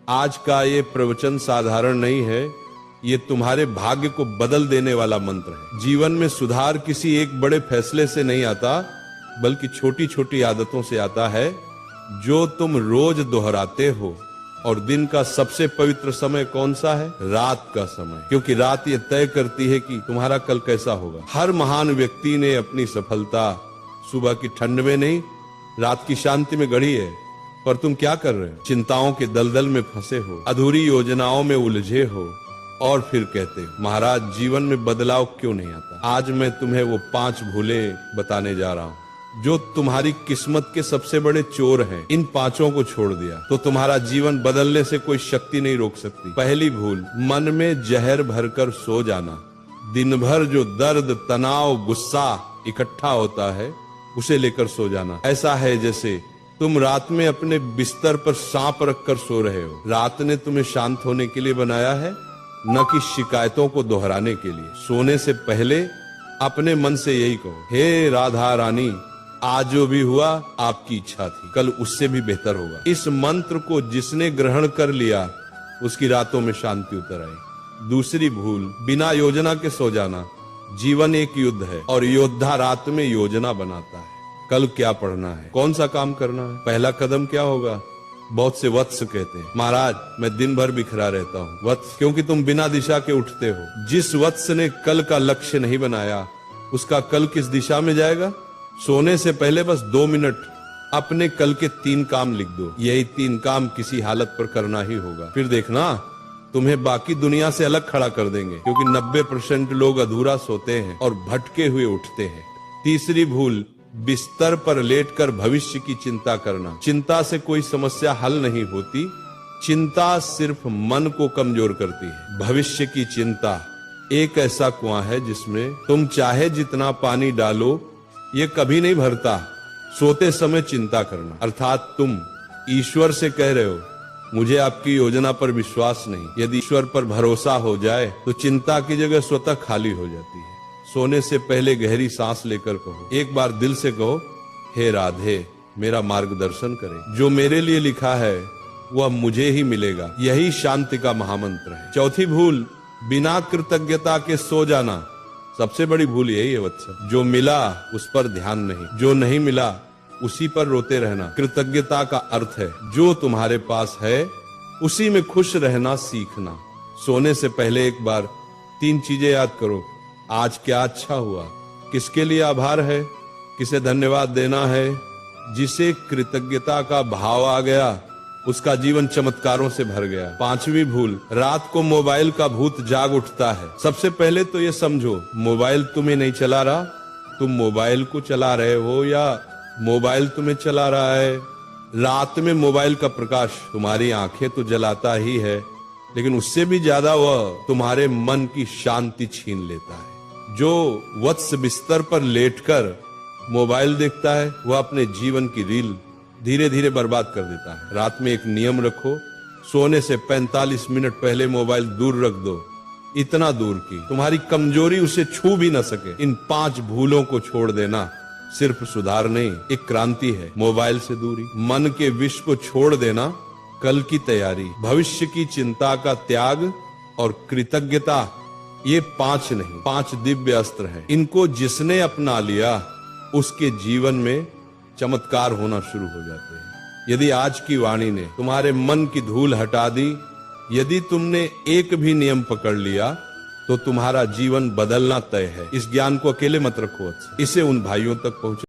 आज का ये प्रवचन साधारण नहीं है, ये तुम्हारे भाग्य को बदल देने वाला मंत्र है। जीवन में सुधार किसी एक बड़े फैसले से नहीं आता, बल्कि छोटी छोटी आदतों से आता है जो तुम रोज दोहराते हो। और दिन का सबसे पवित्र समय कौन सा है? रात का समय, क्योंकि रात ये तय करती है कि तुम्हारा कल कैसा होगा। हर महान व्यक्ति ने अपनी सफलता सुबह की ठंड में नहीं, रात की शांति में गढ़ी है। पर तुम क्या कर रहे हो? चिंताओं के दलदल में फंसे हो, अधूरी योजनाओं में उलझे हो, और फिर कहते हो महाराज जीवन में बदलाव क्यों नहीं आता। आज मैं तुम्हें वो 5 भूलें बताने जा रहा हूँ जो तुम्हारी किस्मत के सबसे बड़े चोर हैं। इन 5 को छोड़ दिया तो तुम्हारा जीवन बदलने से कोई शक्ति नहीं रोक सकती। पहली भूल, मन में जहर भरकर सो जाना। दिन भर जो दर्द, तनाव, गुस्सा इकट्ठा होता है उसे लेकर सो जाना। ऐसा है जैसे तुम रात में अपने बिस्तर पर सांप रखकर सो रहे हो। रात ने तुम्हें शांत होने के लिए बनाया है, न कि शिकायतों को दोहराने के लिए। सोने से पहले अपने मन से यही कहो, हे राधा रानी, आज जो भी हुआ आपकी इच्छा थी, कल उससे भी बेहतर होगा। इस मंत्र को जिसने ग्रहण कर लिया उसकी रातों में शांति उतर आई। दूसरी भूल, बिना योजना के सो जाना। जीवन एक युद्ध है और योद्धा रात में योजना बनाता है। कल क्या पढ़ना है, कौन सा काम करना है, पहला कदम क्या होगा। बहुत से वत्स कहते हैं महाराज मैं दिन भर बिखरा रहता हूँ। वत्स क्योंकि तुम बिना दिशा के उठते हो। जिस वत्स ने कल का लक्ष्य नहीं बनाया उसका कल किस दिशा में जाएगा। सोने से पहले बस 2 मिनट अपने कल के 3 काम लिख दो। यही 3 काम किसी हालत पर करना ही होगा। फिर देखना तुम्हें बाकी दुनिया से अलग खड़ा कर देंगे, क्योंकि 90% लोग अधूरा सोते हैं और भटके हुए उठते हैं। तीसरी भूल, बिस्तर पर लेटकर भविष्य की चिंता करना। चिंता से कोई समस्या हल नहीं होती, चिंता सिर्फ मन को कमजोर करती है। भविष्य की चिंता एक ऐसा कुआं है जिसमें तुम चाहे जितना पानी डालो ये कभी नहीं भरता। सोते समय चिंता करना, अर्थात तुम ईश्वर से कह रहे हो मुझे आपकी योजना पर विश्वास नहीं। यदि ईश्वर पर भरोसा हो जाए तो चिंता की जगह स्वतः खाली हो जाती है। सोने से पहले गहरी सांस लेकर कहो, एक बार दिल से कहो, हे राधे मेरा मार्गदर्शन करे, जो मेरे लिए लिखा है वह मुझे ही मिलेगा। यही शांति का महामंत्र है। चौथी भूल, बिना कृतज्ञता के सो जाना। सबसे बड़ी भूल यही है वत्स, जो मिला उस पर ध्यान नहीं, जो नहीं मिला उसी पर रोते रहना। कृतज्ञता का अर्थ है जो तुम्हारे पास है उसी में खुश रहना सीखना। सोने से पहले एक बार 3 चीजें याद करो। आज क्या अच्छा हुआ, किसके लिए आभार है, किसे धन्यवाद देना है। जिसे कृतज्ञता का भाव आ गया उसका जीवन चमत्कारों से भर गया। 5वीं भूल, रात को मोबाइल का भूत जाग उठता है। सबसे पहले तो ये समझो मोबाइल तुम्हें नहीं चला रहा, तुम मोबाइल को चला रहे हो या मोबाइल तुम्हें चला रहा है। रात में मोबाइल का प्रकाश तुम्हारी आंखें तो जलाता ही है, लेकिन उससे भी ज्यादा वह तुम्हारे मन की शांति छीन लेता है। जो वत्स बिस्तर पर लेटकर मोबाइल देखता है वह अपने जीवन की रील धीरे धीरे बर्बाद कर देता है। रात में एक नियम रखो, सोने से 45 मिनट पहले मोबाइल दूर रख दो, इतना दूर कि तुम्हारी कमजोरी उसे छू भी न सके। इन 5 भूलों को छोड़ देना सिर्फ सुधार नहीं, एक क्रांति है। मोबाइल से दूरी, मन के विष को छोड़ देना, कल की तैयारी, भविष्य की चिंता का त्याग और कृतज्ञता, ये 5 नहीं 5 दिव्य अस्त्र हैं। इनको जिसने अपना लिया उसके जीवन में चमत्कार होना शुरू हो जाते हैं। यदि आज की वाणी ने तुम्हारे मन की धूल हटा दी, यदि तुमने एक भी नियम पकड़ लिया तो तुम्हारा जीवन बदलना तय है। इस ज्ञान को अकेले मत रखो, इसे उन भाइयों तक पहुंचाओ